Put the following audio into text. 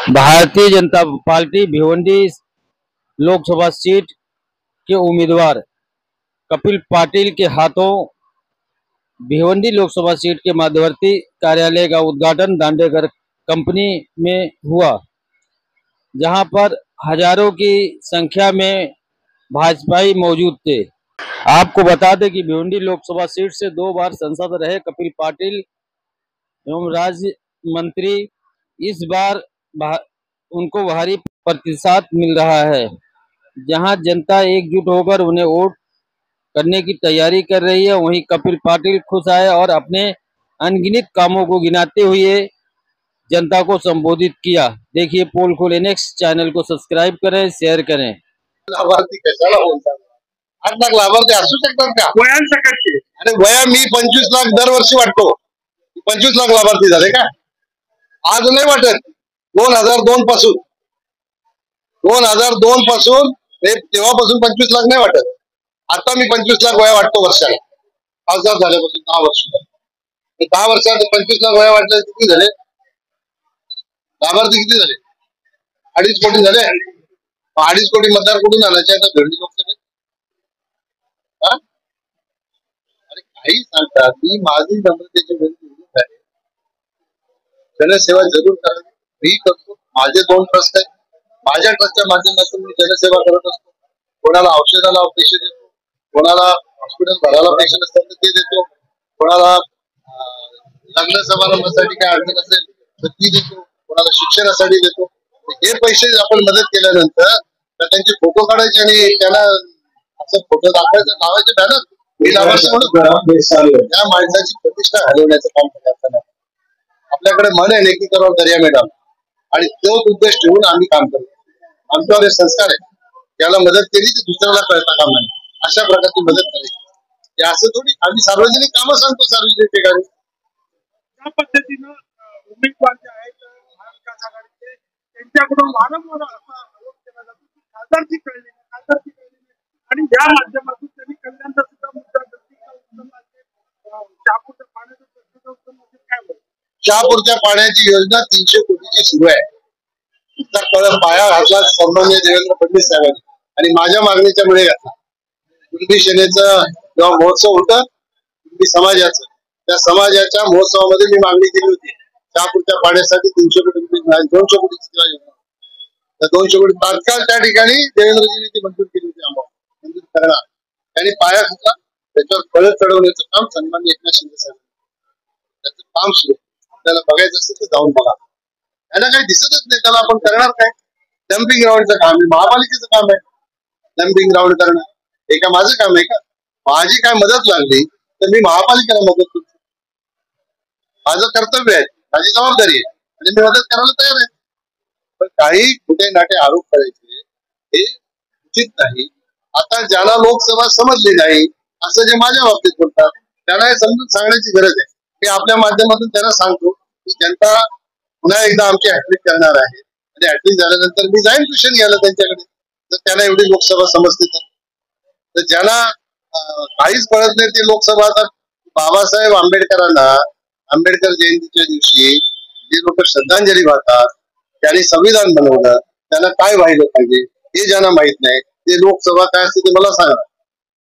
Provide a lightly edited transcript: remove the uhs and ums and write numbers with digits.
Bharatiya Janata party Bhiwandi Lok Sabha seat के उम्मीदवार कपिल पाटिल के हाथों Bhiwandi Lok Sabha seat के मध्यवर्ती कार्यालय का उद्घाटन दांडेकर कंपनी में हुआ, जहां पर हजारों की संख्या में भाजपाई मौजूद थे। आपको बता दें कि भिवंडी लोकसभा सीट से 2 बार सांसद रहे कपिल पाटिल एवं राज्य मंत्री इस बार उनको भारी प्रतिशत मिल रहा है, जहां जनता एकजुट होकर उन्हें वोट करने की तैयारी कर रही है। वहीं कपिल पाटिल खुश आए और अपने अनगिनत कामों को गिनाते हुए जनता को संबोधित किया। देखिए पोल खोले नेक्स्ट चैनल को सब्सक्राइब करें, शेअर करें। लाभार्थी कशाला बोलतात? 8 लाख लाभार्थी असू शकतात का? वयांसकटचे अरे वया मी 25 लाख दरवर्षी वाटतो. 25 लाख लाभार्थी झाले का? आज नाही वाटत. 2002 पासून 2002 पासून तेव्हापासून 25 लाख नाही वाटत. आता मी 25 लाख वया वाटतो वर्षाला. खासदार झाल्यापासून 10 वर्ष. 10 वर्षात 25 लाख वया वाटले किती झाले? लाभार्थी किती झाले? 2.5 कोटी झाले. 2.5 कोटी मतदार कुठून आणायचे आता भिवंडी लोकसभेत? अरे काही सांगतात. मी माझी नम्रतेची विनंती आहे, जनसेवा जरूर करा. मी करतो. माझे 2 ट्रस्ट आहेत. माझ्या ट्रस्टच्या माध्यमातून मी जनसेवा करत असतो. कोणाला औषधाला पैसे देतो, कोणाला हॉस्पिटल भरायला पैसे नसतात ते देतो, कोणाला लग्न समारंभासाठी काय अडचण असेल तर ती देतो, कोणाला शिक्षणासाठी देतो. हे पैसे आपण मदत केल्यानंतर त्यांचे फोटो काढायचे आणि त्यांना असं फोटो दाखवायचं, लावायचे बॅनर. मी लाभार्थी म्हणून त्या माणसाची प्रतिष्ठा घालवण्याचं काम करताना आपल्याकडे मन आहे की करो दर्या मॅडम, आणि तोच उद्देश ठेवून आम्ही काम करतो. आमच्यावर हे संस्कार आहे, त्याला मदत केली तर दुसऱ्याला कळता कामा नये, अशा प्रकारची मदत करायची. असं थोडी आम्ही सार्वजनिक कामं सांगतो सार्वजनिक ठिकाणी. त्या पद्धतीनं उमेदवार जे आहेत महाविकास आघाडीचे त्यांच्याकडून वारंवार असा आरोप केला जातो की खासदारची कळली आणि या माध्यमातून त्यांनी कल्याणचा सुद्धा मुद्दा शहापूरच्या पाण्याचा प्रश्न उचलण्याचे काय होईल? शहापूरच्या पाण्याची योजना 300 कोटीची सुरू आहे. तिचा पाया घातला सन्माननीय देवेंद्र फडणवीस साहेबांनी आणि माझ्या मागणीच्या मुळे घातला. कुणबी सेनेचं जेव्हा महोत्सव होतं कुणबी समाजाचं, त्या समाजाच्या महोत्सवामध्ये मी मागणी केली होती शहापूरच्या पाण्यासाठी 300 कोटी रुपये 200 कोटीची सेवा योजना. त्या 200 कोटी तात्काळ त्या ठिकाणी देवेंद्रजींनी ती मंजूर केली होती. आम्हाला मंजूर करणार त्यांनी पाया घातला. त्याच्यावर फळ चढवण्याचं काम सन्माननीय एकनाथ शिंदे साहेब, त्याचं काम सुरू. आपल्याला बघायचं असेल तर जाऊन बघा. त्यांना काही दिसतच नाही, त्याला आपण करणार काय? डम्पिंग ग्राउंडचं काम आहे, महापालिकेचं काम आहे डम्पिंग ग्राउंड करणं. हे काय माझं काम आहे का? माझी काय मदत लागली तर मी महापालिकेला मदत करतो. माझं कर्तव्य आहे, माझी जबाबदारी आहे आणि मी मदत करायला तयार आहे. पण काही कुठे नाटे आरोप करायचे हे उचित नाही. आता ज्याला लोकसभा समजली नाही असं जे माझ्या बाबतीत बोलतात त्यांना हे समजून सांगण्याची गरज आहे. मी आपल्या माध्यमातून त्यांना सांगतो की जनता पुन्हा एकदा आमची हॅट्रिक करणार आहे आणि हॅट्रिक झाल्यानंतर मी जाईन ट्युशन घ्यायला त्यांच्याकडे, जर त्यांना एवढी लोकसभा समजते तर. ज्यांना काहीच कळत नाही ते लोकसभा. आता बाबासाहेब आंबेडकरांना आंबेडकर जयंतीच्या दिवशी जे लोक श्रद्धांजली वाहतात, त्यांनी संविधान बनवलं, त्यांना काय व्हायला पाहिजे हे ज्यांना माहित नाही ते लोकसभा काय असते ते मला सांगा.